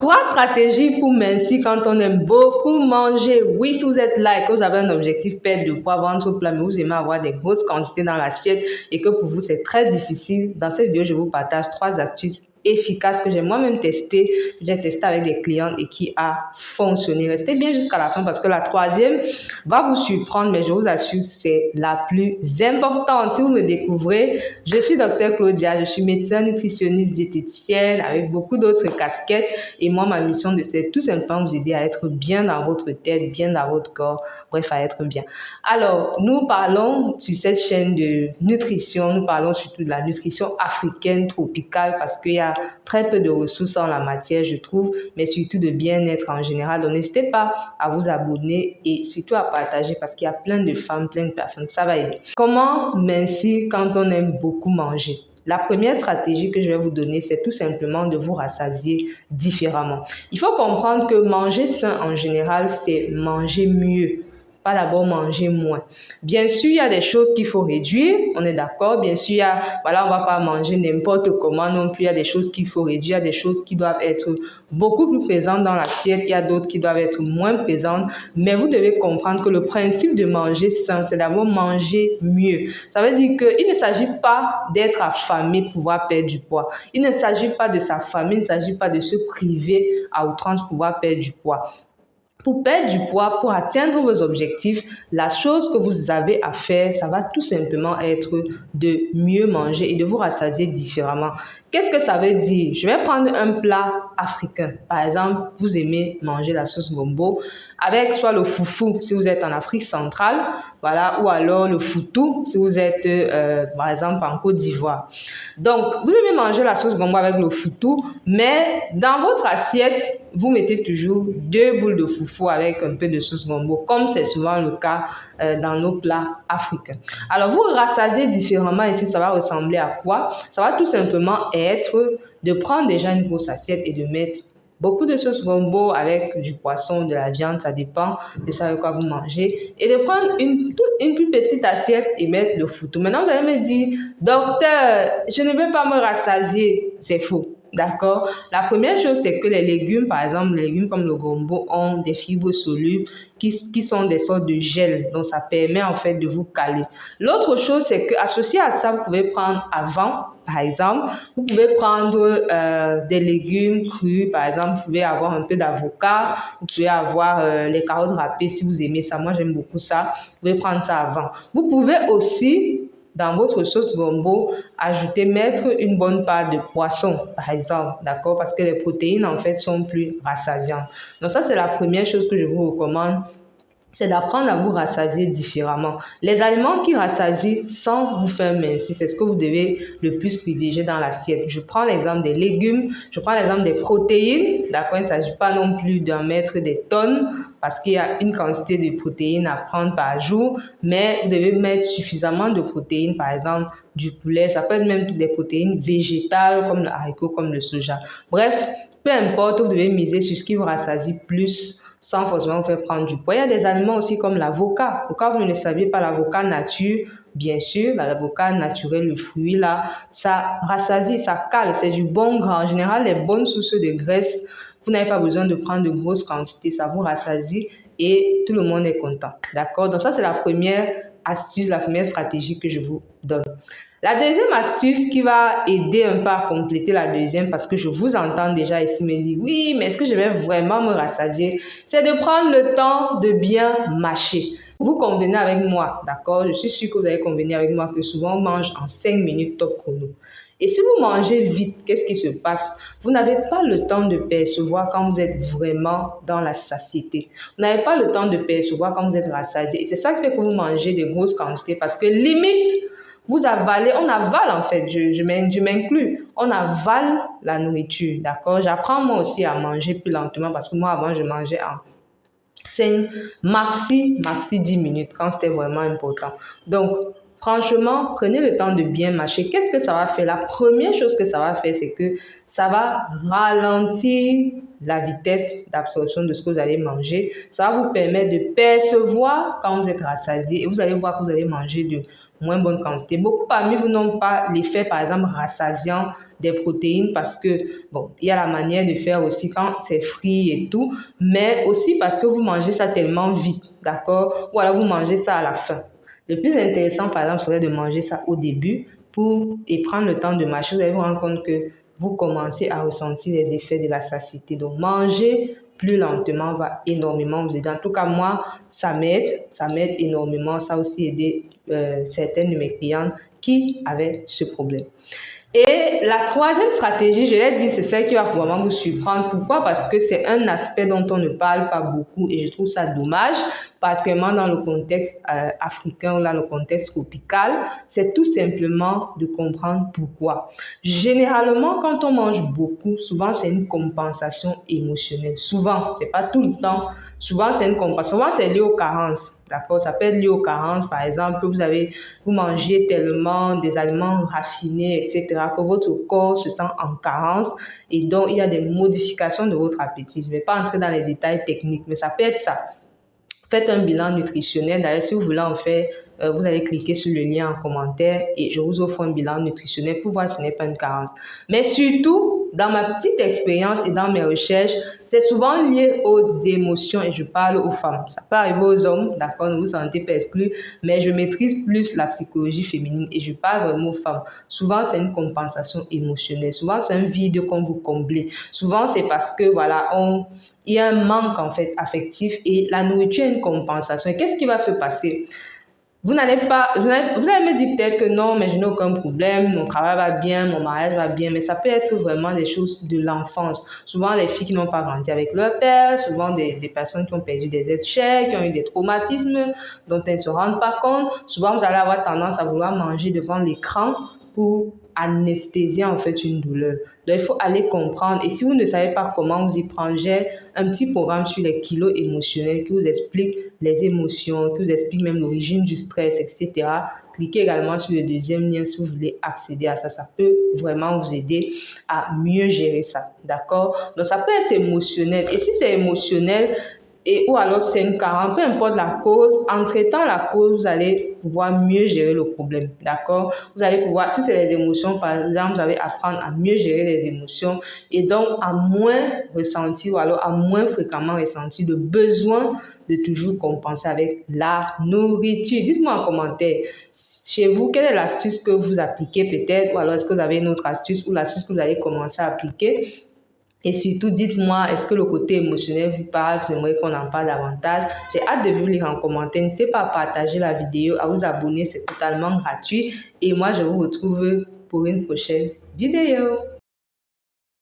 Trois stratégies pour mincir quand on aime beaucoup manger. Oui, si vous êtes là et que vous avez un objectif perte de poids, ventre plat, mais vous aimez avoir des grosses quantités dans l'assiette et que pour vous c'est très difficile, dans cette vidéo, je vous partage trois astuces efficaces que j'ai moi-même testées. J'ai testé avec des clients et qui a fonctionné. Restez bien jusqu'à la fin parce que la troisième va vous surprendre, mais je vous assure, c'est la plus importante. Si vous me découvrez, je suis Dr Claudia, je suis médecin, nutritionniste, diététicienne avec beaucoup d'autres casquettes. Et moi, ma mission, c'est tout simplement vous aider à être bien dans votre tête, bien dans votre corps, bref, à être bien. Alors, nous parlons sur cette chaîne de nutrition, nous parlons surtout de la nutrition africaine tropicale parce qu'il y a très peu de ressources en la matière, je trouve, mais surtout de bien-être en général. Donc, n'hésitez pas à vous abonner et surtout à partager parce qu'il y a plein de femmes, plein de personnes, ça va aider. Comment mincir quand on aime beaucoup manger? La première stratégie que je vais vous donner, c'est tout simplement de vous rassasier différemment. Il faut comprendre que manger sain en général, c'est manger mieux. Pas d'abord manger moins. Bien sûr, il y a des choses qu'il faut réduire, on est d'accord. Bien sûr, voilà, on va pas manger n'importe comment non plus. Il y a des choses qu'il faut réduire, il y a des choses qui doivent être beaucoup plus présentes dans l'assiette, il y a d'autres qui doivent être moins présentes. Mais vous devez comprendre que le principe de manger sain, c'est d'abord manger mieux. Ça veut dire qu'il ne s'agit pas d'être affamé pour pouvoir perdre du poids. Il ne s'agit pas de s'affamer, il ne s'agit pas de se priver à outrance pour pouvoir perdre du poids. Pour perdre du poids, pour atteindre vos objectifs, la chose que vous avez à faire, ça va tout simplement être de mieux manger et de vous rassasier différemment. Qu'est-ce que ça veut dire? Je vais prendre un plat africain. Par exemple, vous aimez manger la sauce gombo avec soit le foufou si vous êtes en Afrique centrale, voilà, ou alors le foutou si vous êtes par exemple en Côte d'Ivoire. Donc, vous aimez manger la sauce gombo avec le foutou, mais dans votre assiette, vous mettez toujours 2 boules de foufou avec un peu de sauce gombo, comme c'est souvent le cas dans nos plats africains. Alors, vous rassasiez différemment ici, ça va ressembler à quoi? Ça va tout simplement être de prendre déjà une grosse assiette et de mettre beaucoup de sauce gombo avec du poisson, de la viande, ça dépend de ça avec quoi vous mangez. Et de prendre une plus petite assiette et mettre le foutou. Maintenant, vous allez me dire, docteur, je ne veux pas me rassasier. C'est faux. D'accord? La première chose, c'est que les légumes, par exemple, les légumes comme le gombo ont des fibres solubles qui sont des sortes de gel. Donc, ça permet en fait de vous caler. L'autre chose, c'est qu'associé à ça, vous pouvez prendre avant, par exemple, vous pouvez prendre des légumes crus. Par exemple, vous pouvez avoir un peu d'avocat, vous pouvez avoir les carottes râpées si vous aimez ça. Moi, j'aime beaucoup ça. Vous pouvez prendre ça avant. Vous pouvez aussi dans votre sauce gombo, mettre une bonne part de poisson, par exemple, d'accord? Parce que les protéines, en fait, sont plus rassasiantes. Donc ça, c'est la première chose que je vous recommande, c'est d'apprendre à vous rassasier différemment. Les aliments qui rassasient sans vous faire mincir, c'est ce que vous devez le plus privilégier dans l'assiette. Je prends l'exemple des légumes, je prends l'exemple des protéines, d'accord? Il ne s'agit pas non plus d'en mettre des tonnes parce qu'il y a une quantité de protéines à prendre par jour, mais vous devez mettre suffisamment de protéines, par exemple du poulet, ça peut être même des protéines végétales comme le haricot, comme le soja. Bref, peu importe, vous devez miser sur ce qui vous rassasie plus sans forcément vous faire prendre du poids. Il y a des aliments aussi comme l'avocat. Au cas où vous ne le saviez pas, l'avocat nature, bien sûr, l'avocat naturel, le fruit là, ça rassasie, ça cale, c'est du bon gras. En général, les bonnes sources de graisse, vous n'avez pas besoin de prendre de grosses quantités, ça vous rassasie et tout le monde est content. D'accord? Donc ça, c'est la première astuce, la première stratégie que je vous donne. La deuxième astuce qui va aider un peu à compléter la deuxième, parce que je vous entends déjà ici me dire, oui, mais est-ce que je vais vraiment me rassasier? C'est de prendre le temps de bien mâcher. Vous convenez avec moi, d'accord? Je suis sûre que vous allez convenir avec moi que souvent on mange en 5 minutes top chrono. Et si vous mangez vite, qu'est-ce qui se passe? Vous n'avez pas le temps de percevoir quand vous êtes vraiment dans la satiété. Vous n'avez pas le temps de percevoir quand vous êtes rassasié. Et c'est ça qui fait que vous mangez de grosses quantités parce que limite, vous avalez, on avale en fait, je m'inclus, on avale la nourriture, d'accord? J'apprends moi aussi à manger plus lentement parce que moi avant je mangeais en 5, maxi 10 minutes quand c'était vraiment important. Donc, franchement, prenez le temps de bien mâcher. Qu'est-ce que ça va faire? La première chose que ça va faire, c'est que ça va ralentir la vitesse d'absorption de ce que vous allez manger. Ça va vous permettre de percevoir quand vous êtes rassasié et vous allez voir que vous allez manger de moins bonne quantité. Beaucoup parmi vous n'ont pas l'effet, par exemple, rassasiant des protéines parce que, bon, il y a la manière de faire aussi quand c'est frit et tout, mais aussi parce que vous mangez ça tellement vite, d'accord? Ou alors vous mangez ça à la fin. Le plus intéressant, par exemple, serait de manger ça au début et prendre le temps de mâcher. Vous allez vous rendre compte que vous commencez à ressentir les effets de la satiété. Donc, manger plus lentement va énormément vous aider. En tout cas, moi, ça m'aide énormément. Ça a aussi aidé certaines de mes clientes qui avaient ce problème. Et la troisième stratégie, je l'ai dit, c'est celle qui va probablement vous surprendre. Pourquoi? Parce que c'est un aspect dont on ne parle pas beaucoup et je trouve ça dommage, particulièrement dans le contexte africain ou dans le contexte tropical. C'est tout simplement de comprendre pourquoi. Généralement, quand on mange beaucoup, souvent c'est une compensation émotionnelle. Souvent, c'est pas tout le temps. Souvent, c'est une compensation. Souvent, c'est lié aux carences. D'accord? Ça peut être lié aux carences. Par exemple, vous mangez tellement des aliments raffinés, etc., que votre corps se sent en carence et donc il y a des modifications de votre appétit. Je ne vais pas entrer dans les détails techniques, mais ça peut être ça. Faites un bilan nutritionnel. D'ailleurs, si vous voulez en faire, vous allez cliquer sur le lien en commentaire et je vous offre un bilan nutritionnel pour voir si ce n'est pas une carence. Mais surtout, dans ma petite expérience et dans mes recherches, c'est souvent lié aux émotions et je parle aux femmes. Ça peut arriver aux hommes, d'accord, ne vous sentez pas exclus, mais je maîtrise plus la psychologie féminine et je parle vraiment aux femmes. Souvent, c'est une compensation émotionnelle. Souvent, c'est un vide qu'on vous comble. Souvent, c'est parce que, voilà, il y a un manque, en fait, affectif et la nourriture est une compensation. Et qu'est-ce qui va se passer? Vous allez me dire peut-être que non, mais je n'ai aucun problème, mon travail va bien, mon mariage va bien, mais ça peut être vraiment des choses de l'enfance. Souvent, les filles qui n'ont pas grandi avec leur père, souvent des personnes qui ont perdu des êtres chers, qui ont eu des traumatismes dont elles ne se rendent pas compte. Souvent, vous allez avoir tendance à vouloir manger devant l'écran pour anesthésier en fait une douleur. Donc, il faut aller comprendre. Et si vous ne savez pas comment vous y prendre, j'ai un petit programme sur les kilos émotionnels qui vous explique les émotions, qui vous explique même l'origine du stress, etc. Cliquez également sur le deuxième lien si vous voulez accéder à ça. Ça peut vraiment vous aider à mieux gérer ça. D'accord? Donc, ça peut être émotionnel. Et si c'est émotionnel, ou alors c'est une carence, peu importe la cause, en traitant la cause, vous allez pouvoir mieux gérer le problème, d'accord? Vous allez pouvoir, si c'est les émotions, par exemple, vous allez apprendre à mieux gérer les émotions et donc à moins ressentir ou alors à moins fréquemment ressentir le besoin de toujours compenser avec la nourriture. Dites-moi en commentaire, chez vous, quelle est l'astuce que vous appliquez peut-être ou alors est-ce que vous avez une autre astuce ou l'astuce que vous allez commencer à appliquer? Et surtout, dites-moi, est-ce que le côté émotionnel vous parle? Vous aimeriez qu'on en parle davantage? J'ai hâte de vous lire en commentaire. N'hésitez pas à partager la vidéo, à vous abonner, c'est totalement gratuit. Et moi, je vous retrouve pour une prochaine vidéo.